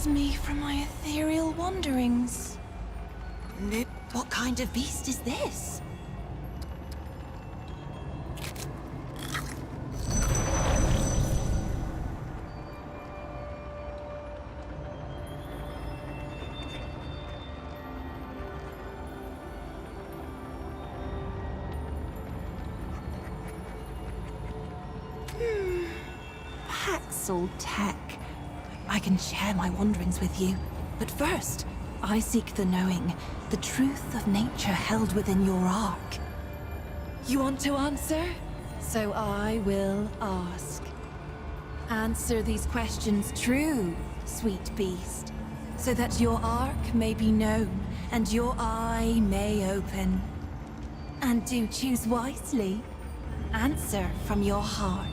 awakens me from my ethereal wanderings. What kind of beast is this? Paxel Tech. I can share my wanderings with you, but first, I seek the knowing, the truth of nature held within your ark. You want to answer? So I will ask. Answer these questions true, sweet beast, so that your ark may be known and your eye may open. And do choose wisely. Answer from your heart.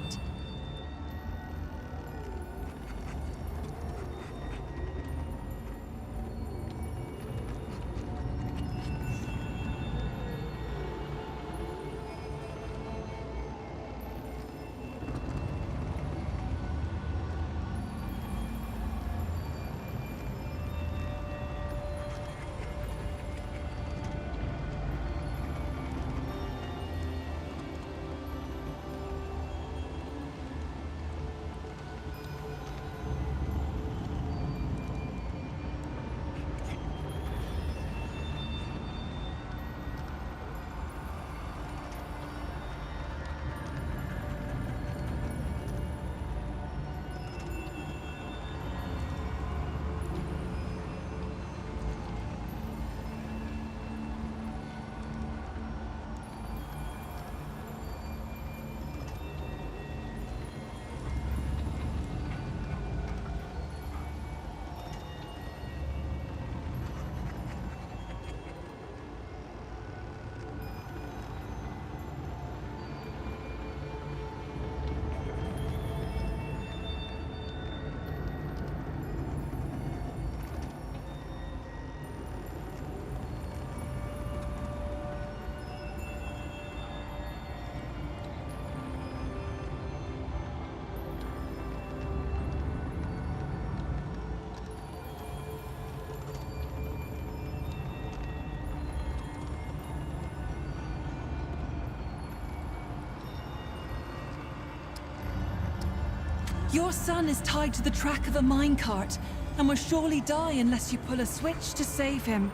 Your son is tied to the track of a minecart and will surely die unless you pull a switch to save him.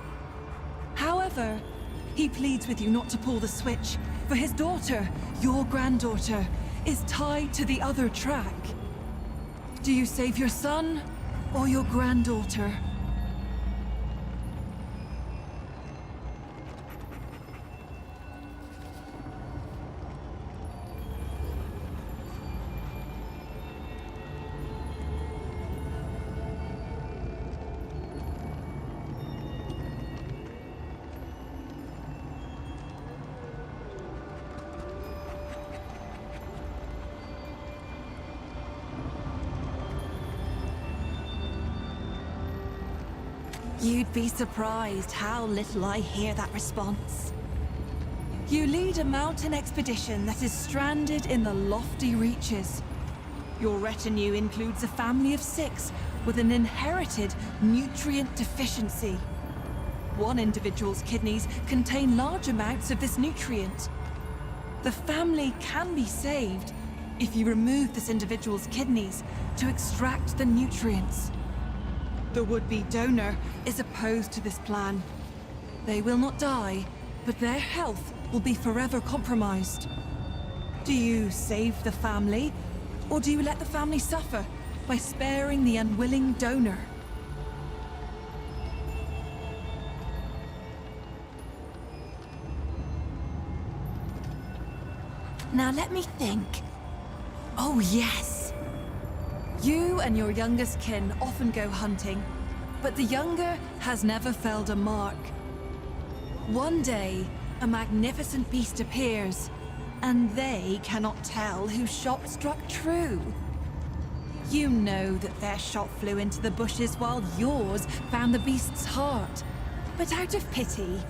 However, he pleads with you not to pull the switch, for his daughter, your granddaughter, is tied to the other track. Do you save your son or your granddaughter? You'd be surprised how little I hear that response. You lead a mountain expedition that is stranded in the lofty reaches. Your retinue includes a family of 6 with an inherited nutrient deficiency. One individual's kidneys contain large amounts of this nutrient. The family can be saved if you remove this individual's kidneys to extract the nutrients. The would-be donor is opposed to this plan. They will not die, but their health will be forever compromised. Do you save the family, or do you let the family suffer by sparing the unwilling donor? Now let me think. Oh yes! You and your youngest kin often go hunting, but the younger has never felled a mark. One day, a magnificent beast appears, and they cannot tell whose shot struck true. You know that their shot flew into the bushes while yours found the beast's heart, but out of pity,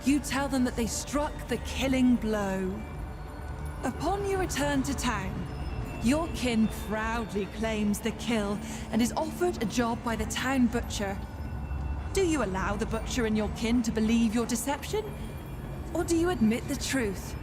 you tell them that they struck the killing blow. Upon your return to town, Your kin proudly claims the kill and is offered a job by the town butcher. Do you allow the butcher and your kin to believe your deception? Or do you admit the truth?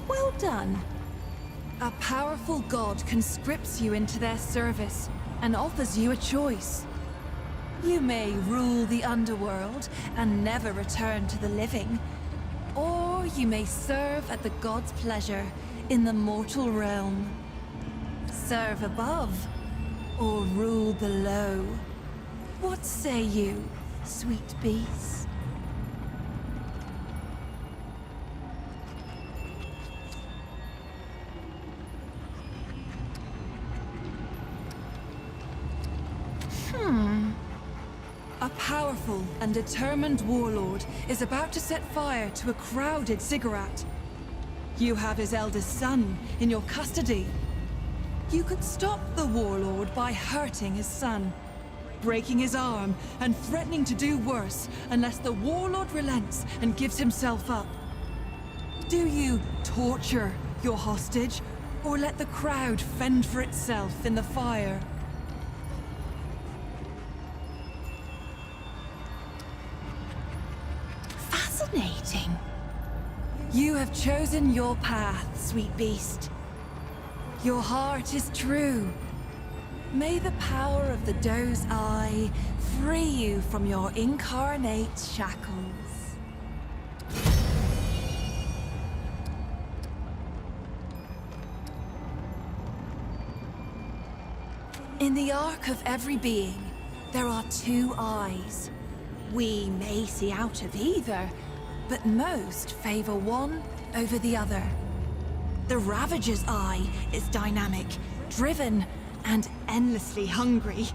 Well done. A powerful god conscripts you into their service and offers you a choice. You may rule the underworld and never return to the living, or you may serve at the god's pleasure in the mortal realm. Serve above, or rule below. What say you, sweet beast? A powerful and determined warlord is about to set fire to a crowded ziggurat. You have his eldest son in your custody. You could stop the warlord by hurting his son, breaking his arm, and threatening to do worse unless the warlord relents and gives himself up. Do you torture your hostage, or let the crowd fend for itself in the fire? Fascinating. You have chosen your path, sweet beast. Your heart is true. May the power of the doe's eye free you from your incarnate shackles. In the arc of every being, there are two eyes. We may see out of either, but most favor one over the other. The Ravager's eye is dynamic, driven, and endlessly hungry.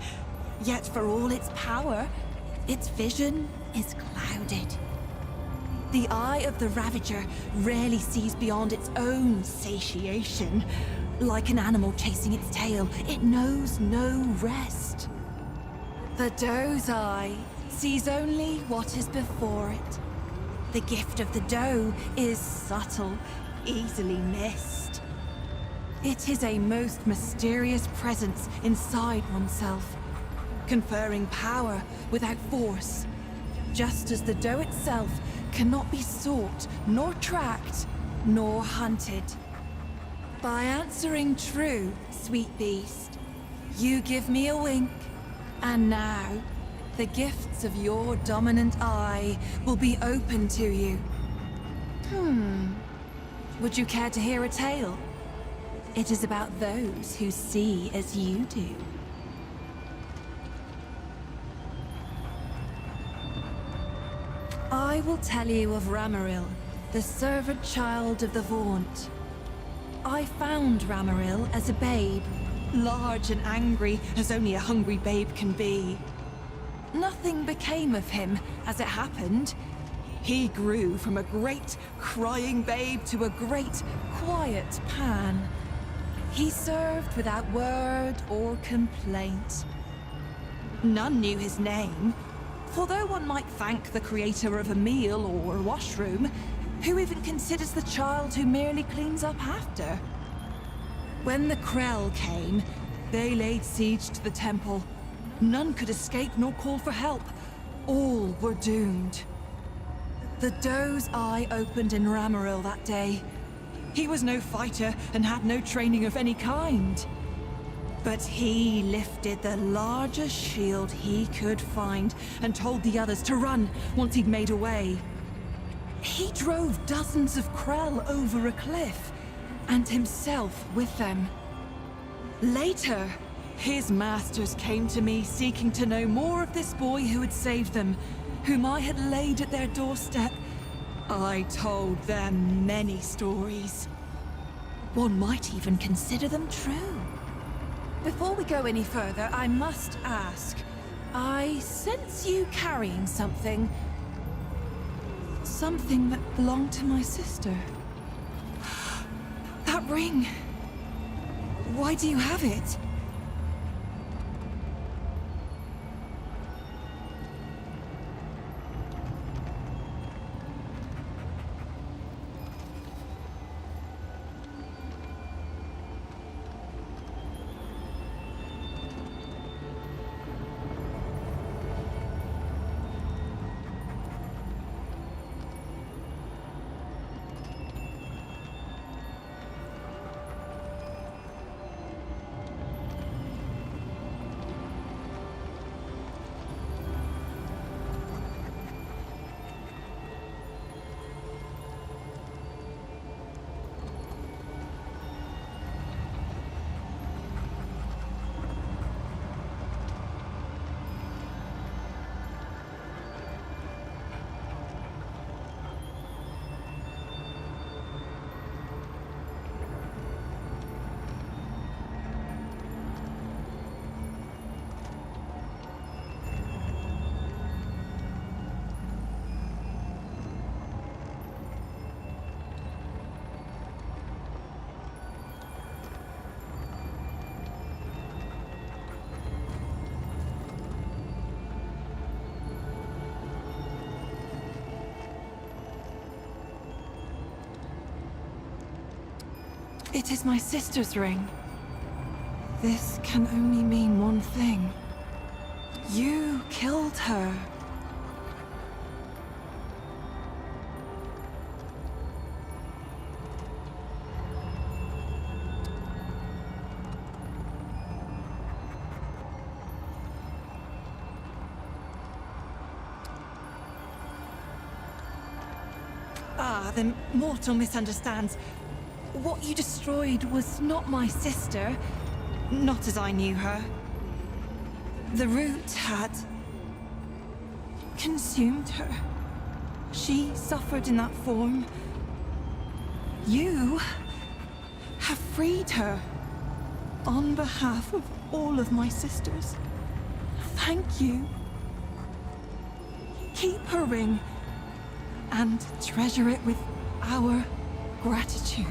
Yet for all its power, its vision is clouded. The eye of the Ravager rarely sees beyond its own satiation. Like an animal chasing its tail, it knows no rest. The doe's eye sees only what is before it. The gift of the doe is subtle, easily missed. It is a most mysterious presence inside oneself, conferring power without force, just as the doe itself cannot be sought, nor tracked, nor hunted. By answering true, sweet beast, you give me a wink, and now the gifts of your dominant eye will be open to you. Would you care to hear a tale? It is about those who see as you do. I will tell you of Ramaril, the servant child of the Vaunt. I found Ramaril as a babe, large and angry as only a hungry babe can be. Nothing became of him, as it happened. He grew from a great, crying babe to a great, quiet Pan. He served without word or complaint. None knew his name, for though one might thank the creator of a meal or a washroom, who even considers the child who merely cleans up after? When the Krell came, they laid siege to the temple. None could escape nor call for help. All were doomed. The doe's eye opened in Ramaril that day. He was no fighter and had no training of any kind. But he lifted the largest shield he could find and told the others to run once he'd made away. He drove dozens of Krell over a cliff, and himself with them. Later, his masters came to me seeking to know more of this boy who had saved them, whom I had laid at their doorstep. I told them many stories. One might even consider them true. Before we go any further, I must ask. I sense you carrying something. Something that belonged to my sister. That ring. Why do you have it? It is my sister's ring. This can only mean one thing. You killed her. The mortal misunderstands. What you destroyed was not my sister, not as I knew her. The root had consumed her. She suffered in that form. You have freed her on behalf of all of my sisters. Thank you. Keep her ring and treasure it with our gratitude.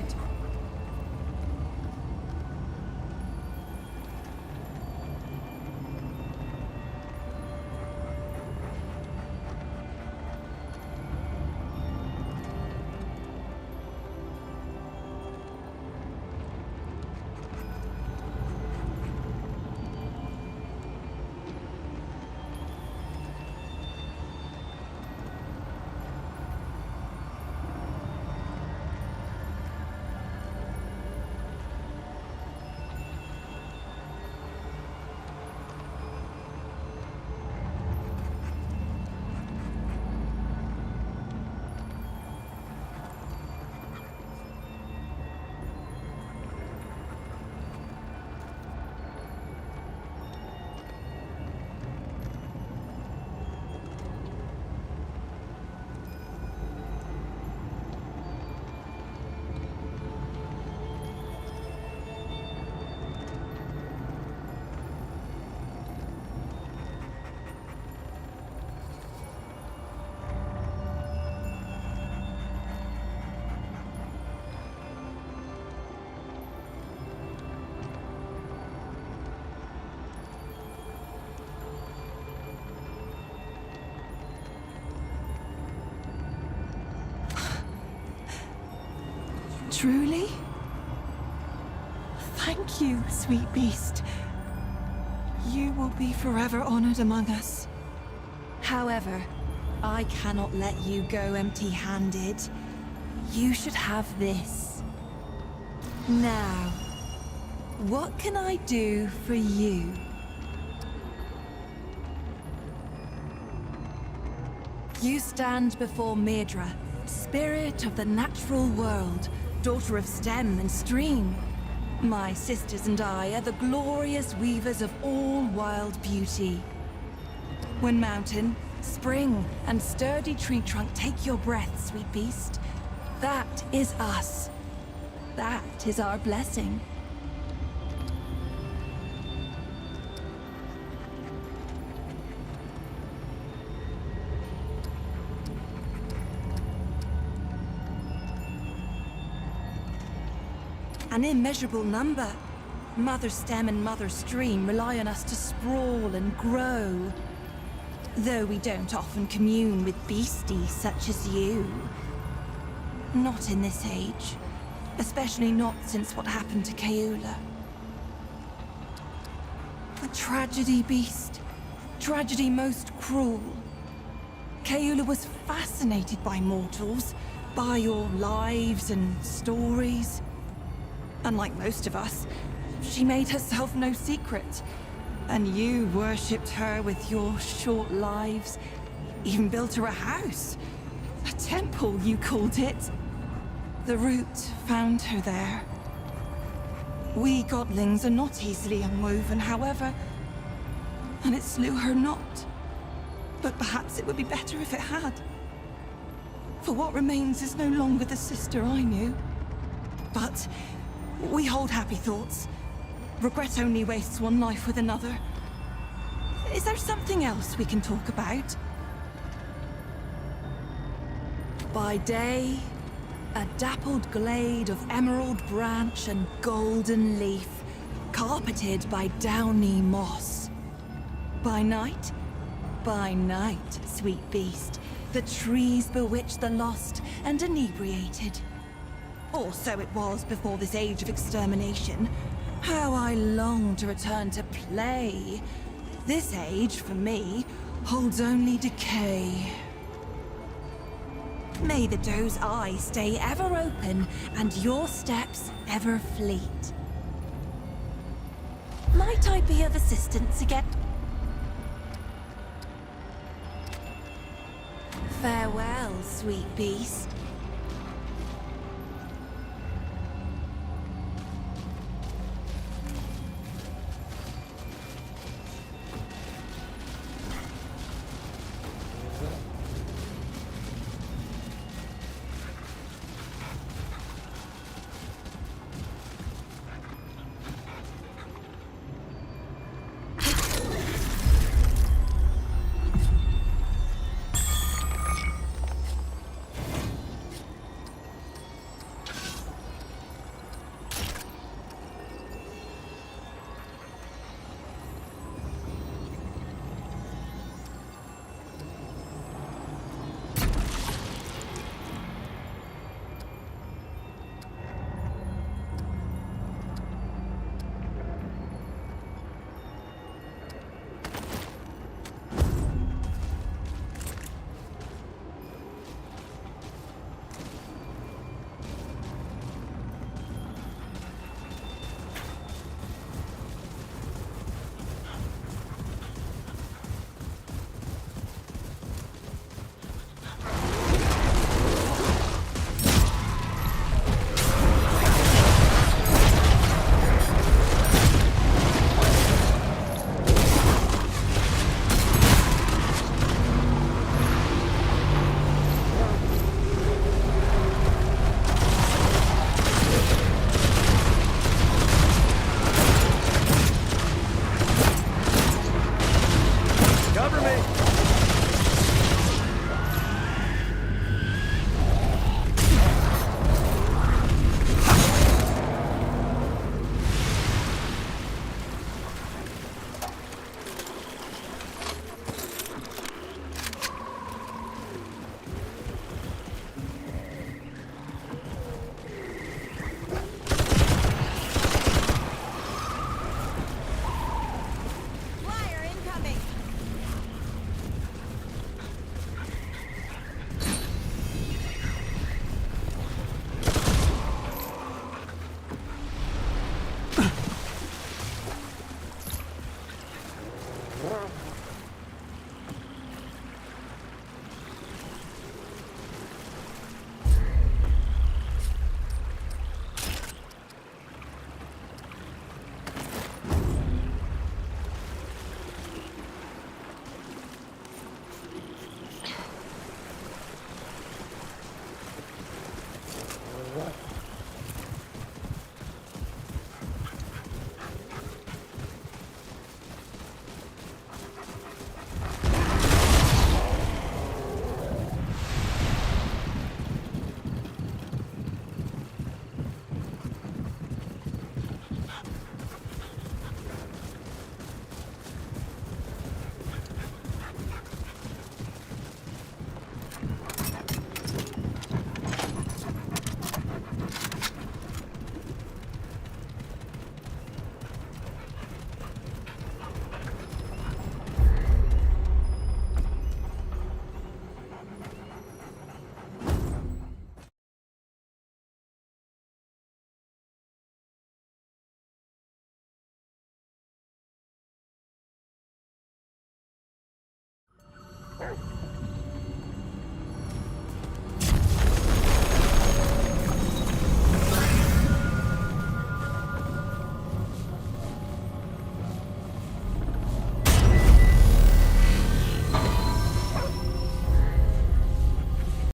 Truly? Thank you, sweet beast. You will be forever honored among us. However, I cannot let you go empty-handed. You should have this. Now, what can I do for you? You stand before Mydra, spirit of the natural world, daughter of stem and stream. My sisters and I are the glorious weavers of all wild beauty. When Mountain, Spring and sturdy tree trunk take your breath, sweet beast. That is us. That is our blessing. An immeasurable number. Mother Stem and Mother Stream rely on us to sprawl and grow. Though we don't often commune with beasties such as you. Not in this age. Especially not since what happened to KAEULA. A tragedy, beast. Tragedy most cruel. KAEULA was fascinated by mortals, by your lives and stories. Unlike most of us, she made herself no secret. And you worshipped her with your short lives. Even built her a house. A temple, you called it. The root found her there. We godlings are not easily unwoven, however. And it slew her not. But perhaps it would be better if it had. For what remains is no longer the sister I knew. But we hold happy thoughts. Regret only wastes one life with another. Is there something else we can talk about? By day, a dappled glade of emerald branch and golden leaf, carpeted by downy moss. By night, sweet beast, the trees bewitch the lost and inebriated. Or so it was before this age of extermination. How I long to return to play. This age, for me, holds only decay. May the doe's eye stay ever open, and your steps ever fleet. Might I be of assistance again? Farewell, sweet beast.